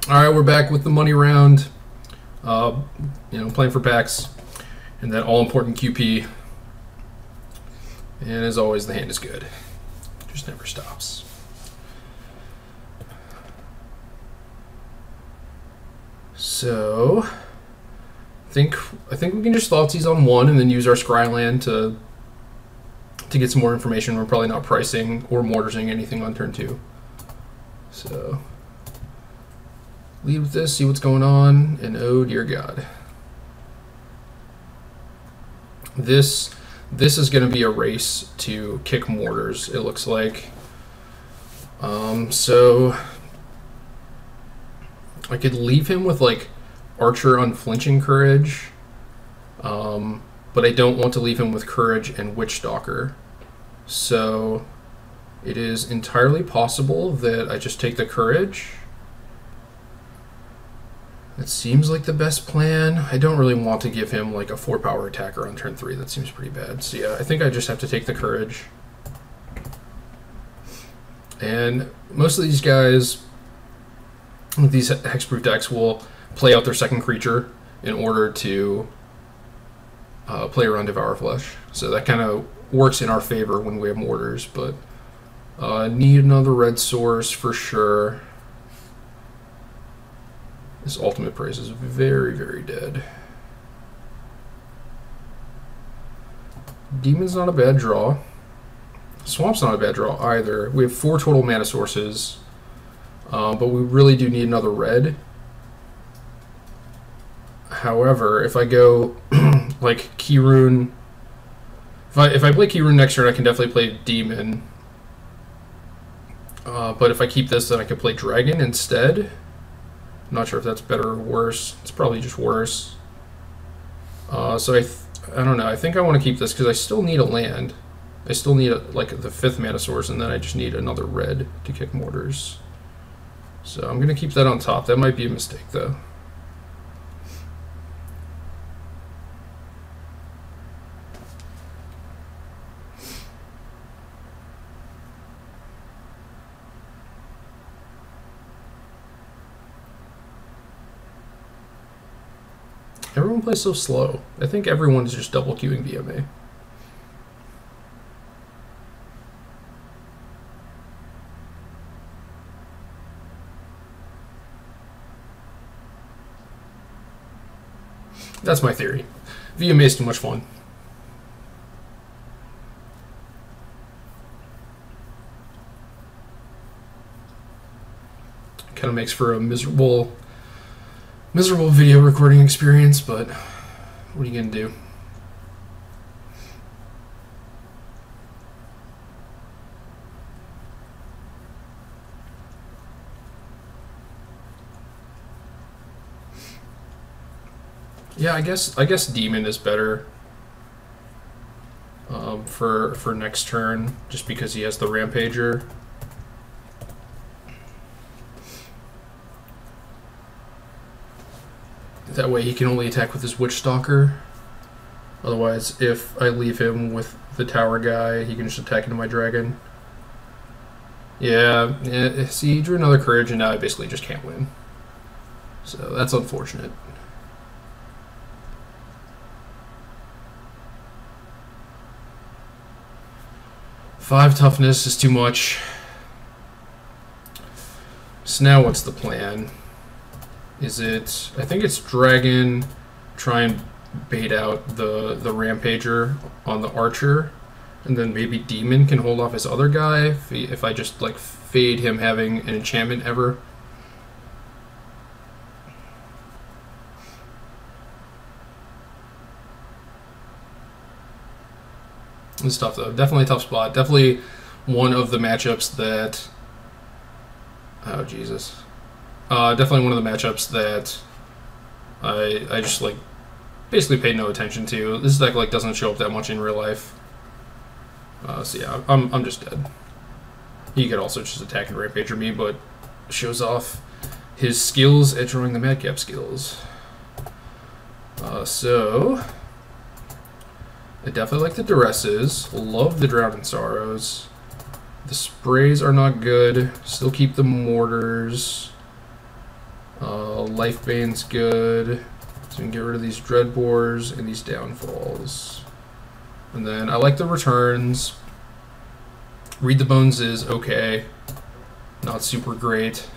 All right, we're back with the money round. Playing for packs and that all-important QP. And as always, the hand is good. Just never stops. So, I think we can just Thoughtseize on one and then use our Scryland to get some more information. We're probably not pricing or mortarsing anything on turn 2. So, lead with this, see what's going on, and oh dear God. This is going to be a race to kick mortars, it looks like. So I could leave him with like Archer Unflinching Courage, but I don't want to leave him with Courage and Witch Stalker. So it is entirely possible that I just take the Courage. That seems like the best plan. I don't really want to give him like a 4-power attacker on turn 3. That seems pretty bad. So yeah, I think I just have to take the Courage. And most of these guys with these Hexproof decks will play out their second creature in order to play around Devour Flesh. So that kind of works in our favor when we have mortars, but need another red source for sure. This Ultimate Praise is very, very dead. Demon's not a bad draw. Swamp's not a bad draw either. We have 4 total mana sources, but we really do need another red. However, if I go like Keyrune, if I play Keyrune next turn, I can definitely play Demon. But if I keep this, then I can play Dragon instead. I'm not sure if that's better or worse. It's probably just worse. So I don't know. I think I want to keep this because I still need a land. I still need like the 5th mana source, and then I just need another red to kick mortars. So I'm going to keep that on top. That might be a mistake, though. Everyone plays so slow. I think everyone is just double queuing VMA. That's my theory. VMA is too much fun. Kind of makes for a miserable video recording experience, but what are you gonna do? Yeah, I guess Demon is better for next turn, just because he has the Rampager. That way he can only attack with his Witch Stalker. Otherwise, if I leave him with the tower guy, he can just attack into my dragon. Yeah, see, he drew another Courage, and now I basically just can't win. So that's unfortunate. Five toughness is too much. So now what's the plan? Is it, I think it's Dragon, try and bait out the Rampager on the Archer, and then maybe Demon can hold off his other guy if I just like fade him having an enchantment ever. It's tough though. Definitely a tough spot. Definitely one of the matchups that, oh Jesus. Definitely one of the matchups that I just like basically paid no attention to. This deck like doesn't show up that much in real life. So yeah, I'm just dead. He could also just attack and Rampager me, but shows off his skills at drawing the Madcap skills. So I definitely like the Duresses. Love the Drown in Sorrows. The sprays are not good. Still keep the mortars. Life Bane's good. So we can get rid of these Dreadbores and these Downfalls. And then I like the returns. Read the Bones is okay. Not super great.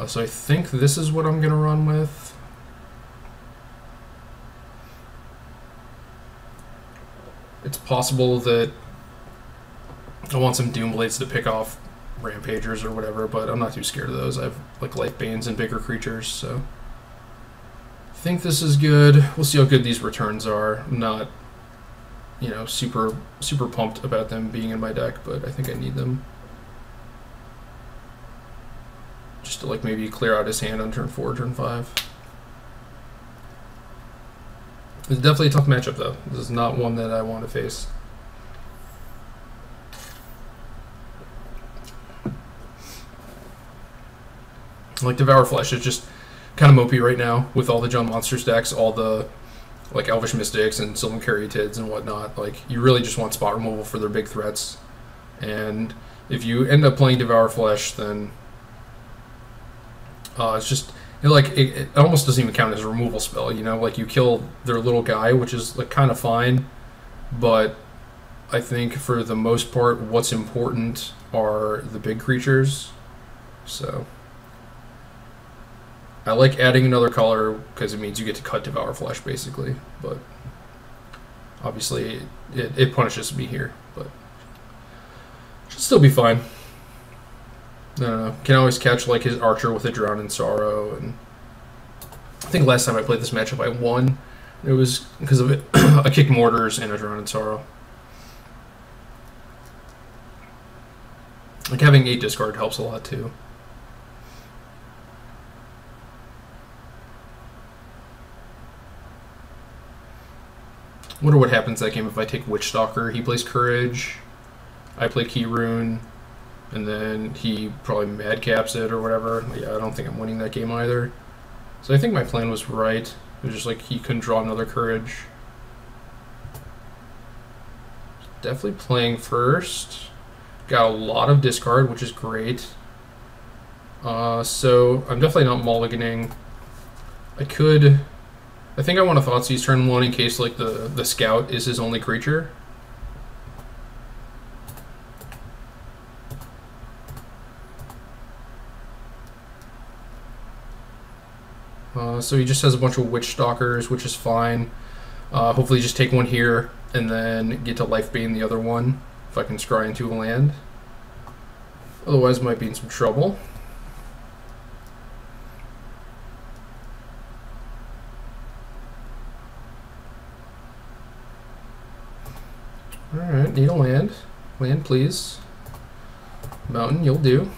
So I think this is what I'm going to run with. It's possible that I want some Doomblades to pick off Rampagers or whatever, but I'm not too scared of those. I have like Life Banes and bigger creatures, so I think this is good. We'll see how good these returns are. I'm not, you know, super pumped about them being in my deck, but I think I need them. Just to like maybe clear out his hand on turn 4, turn 5. It's definitely a tough matchup though. This is not one that I want to face. Like Devour Flesh is just kind of mopey right now with all the Jund Monster stacks, all the like Elvish Mystics and Sylvan Caryatids and whatnot. Like you really just want spot removal for their big threats. And if you end up playing Devour Flesh, then it's just, you know, like it almost doesn't even count as a removal spell, you know, like you kill their little guy, which is like kind of fine, but I think for the most part what's important are the big creatures. So I like adding another color because it means you get to cut Devour Flesh basically, but obviously it punishes me here, but should still be fine. I don't know. Can always catch like his Archer with a Drown in Sorrow, and I think last time I played this matchup I won. It was because of it. I kicked Mortars and a Drown in Sorrow. Like having 8 discard helps a lot too. Wonder what happens that game if I take Witchstalker. He plays Courage, I play Key Rune, and then he probably madcaps it or whatever. Yeah, I don't think I'm winning that game either. So I think my plan was right. It was just like he couldn't draw another Courage. Definitely playing first. Got a lot of discard, which is great. So I'm definitely not mulliganing. I think I want to Thoughtseize turn 1 in case like the Scout is his only creature. So he just has a bunch of Witchstalkers, which is fine. Hopefully just take one here and then get to Life Bane the other one if I can scry into a land. Otherwise might be in some trouble. Alright, need a land. Land, please. Mountain, you'll do.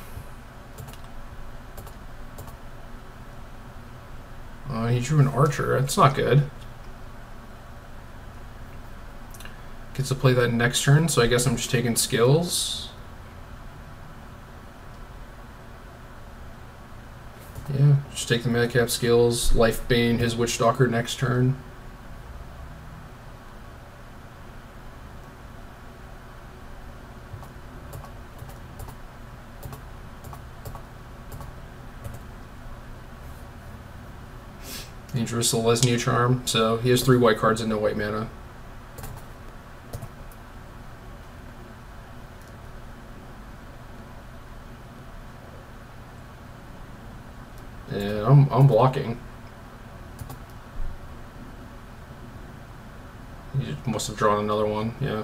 He drew an Archer. That's not good. Gets to play that next turn, so I guess I'm just taking skills. Yeah, just take the Madcap skills. Life Bane his Witchstalker next turn. Dangerous Selesnya Charm, so he has 3 white cards and no white mana. And I'm blocking. He must have drawn another one, yeah.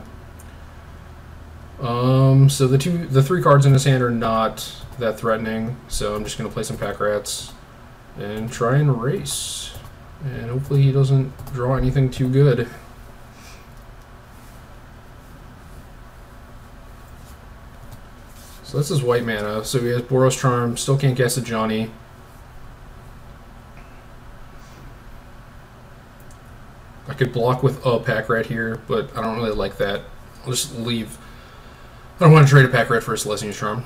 So the 3 cards in his hand are not that threatening, so I'm just gonna play some Pack Rats and try and race. And hopefully he doesn't draw anything too good. So this is white mana. So he has Boros Charm, still can't cast a Johnny. I could block with a Pack Rat here, but I don't really like that. I'll just leave. I don't want to trade a Pack Rat for a Selesnya Charm.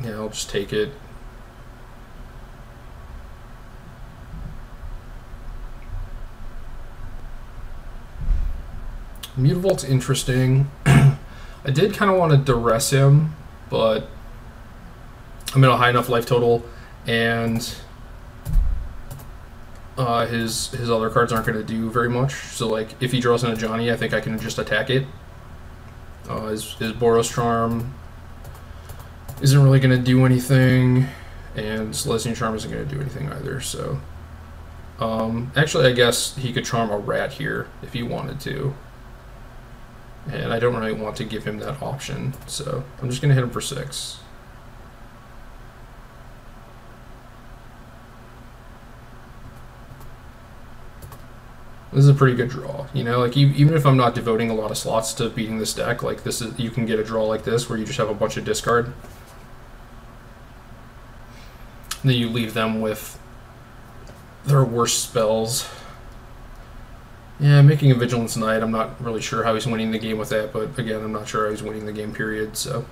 Yeah, I'll just take it. Mutavolt's interesting. I did kind of want to duress him, but I'm in a high enough life total, and his other cards aren't going to do very much. So like if he draws in a Johnny, I think I can just attack it. His Boros Charm isn't really going to do anything, and Celestian Charm isn't going to do anything either. So actually, I guess he could charm a rat here if he wanted to. And I don't really want to give him that option, so I'm just going to hit him for 6. This is a pretty good draw, you know, like even if I'm not devoting a lot of slots to beating this deck, like this is, you can get a draw like this where you just have a bunch of discard. And then you leave them with their worst spells. Yeah, making a Vigilance Knight, I'm not really sure how he's winning the game with that, but again, I'm not sure how he's winning the game, period, so.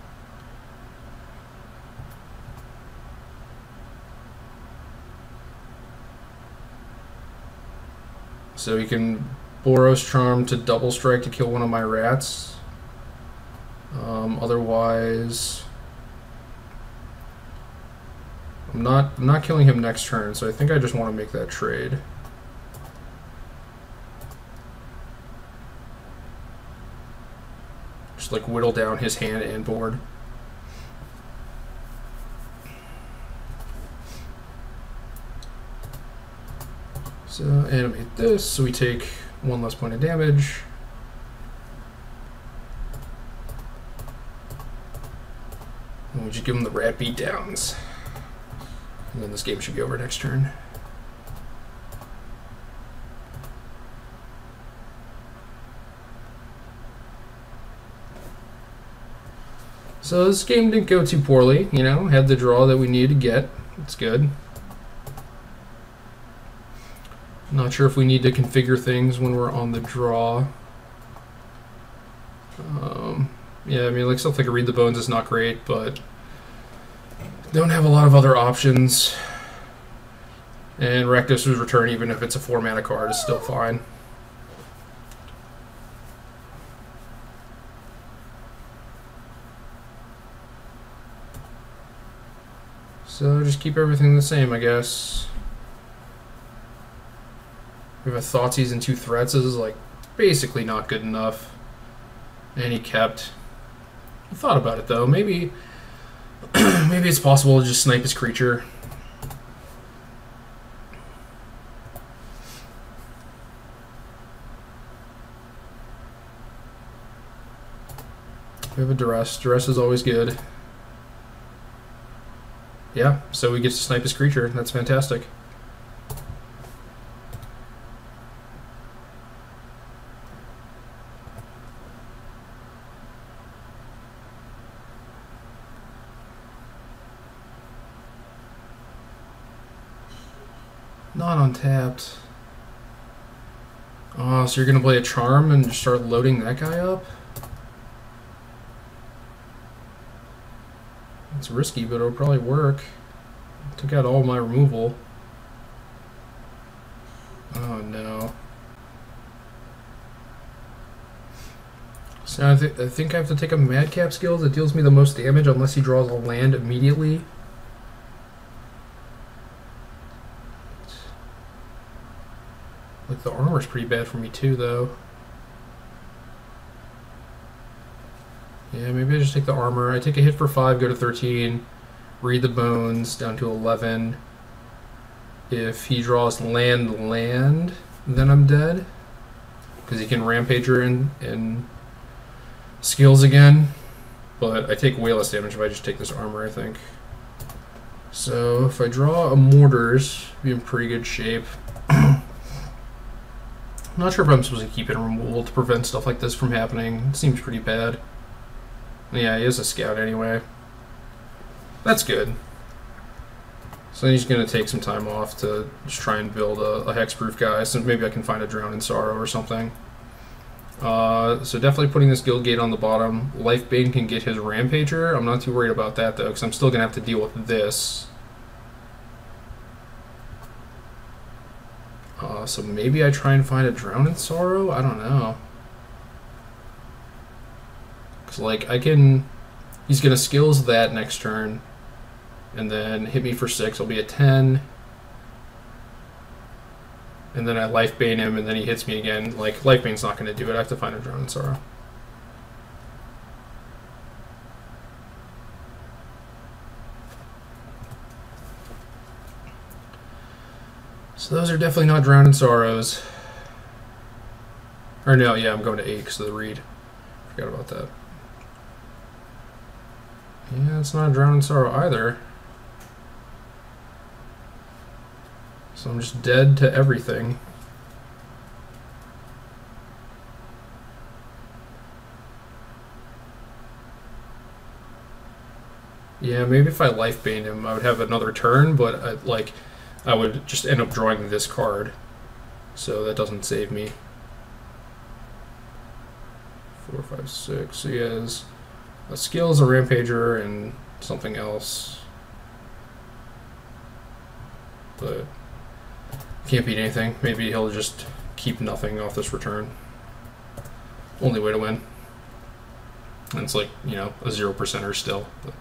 So he can Boros Charm to double strike to kill one of my rats. Otherwise, I'm not killing him next turn, so I think I just want to make that trade. Just like whittle down his hand and board. So animate this, so we take 1 less point of damage. And we just give him the rat beat downs. And then this game should be over next turn. So this game didn't go too poorly, you know, had the draw that we needed to get. It's good. Not sure if we need to configure things when we're on the draw. Yeah, I mean, like stuff like a Read the Bones is not great, but don't have a lot of other options. And Rakdos's Return, even if it's a 4-mana card, is still fine. So just keep everything the same, I guess. We have a Thoughtseize and 2 threats. This is like basically not good enough. And he kept. I thought about it though. Maybe maybe it's possible to just snipe his creature. We have a Duress. Duress is always good. Yeah, so we get to snipe his creature. That's fantastic. Not untapped. Oh, so you're going to play a Charm and just start loading that guy up? It's risky, but it'll probably work. Took out all my removal. Oh no. So I think I have to take a Madcap skill that deals me the most damage unless he draws a land immediately. Like the armor's pretty bad for me too, though. Yeah, maybe I just take the armor. I take a hit for 5, go to 13. Read the Bones, down to 11. If he draws land, then I'm dead. Because he can Rampager in skills again. But I take way less damage if I just take this armor, I think. So if I draw a Mortars, I'll be in pretty good shape. I'm not sure if I'm supposed to keep it in removal to prevent stuff like this from happening. It seems pretty bad. Yeah, he is a scout anyway. That's good. So he's going to take some time off to just try and build a hexproof guy, so maybe I can find a Drown in Sorrow or something. So definitely putting this Guild Gate on the bottom. Lifebane can get his Rampager. I'm not too worried about that though, because I'm still going to have to deal with this. So maybe I try and find a Drown in Sorrow? I don't know. So, like, I can... He's going to skills that next turn, and then hit me for 6. I'll be at 10. And then I Life Bane him, and then he hits me again. Like, Life Bane's not going to do it. I have to find a Drown in Sorrow. So those are definitely not Drown in Sorrows. Or no, yeah, I'm going to 8 because of the read. Forgot about that. Yeah, it's not a Drown in Sorrow either. So I'm just dead to everything. Yeah, maybe if I Life Bane him, I would have another turn, but I would just end up drawing this card. So that doesn't save me. 4, 5, 6. So he has a skills, a Rampager, and something else. But can't beat anything. Maybe he'll just keep nothing off this return. Only way to win. And it's like, you know, a 0%er still. But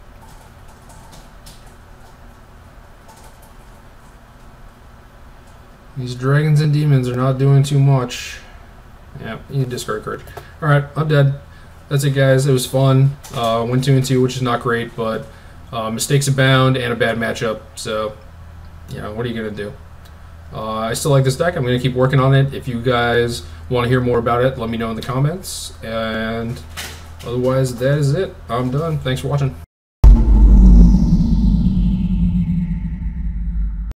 these dragons and demons are not doing too much. Yeah, you need discard card. Alright, I'm dead. That's it, guys. It was fun. Went 2-2, which is not great, but mistakes abound and a bad matchup. So, you know, what are you going to do? I still like this deck. I'm going to keep working on it. If you guys want to hear more about it, let me know in the comments. And otherwise, that is it. I'm done. Thanks for watching.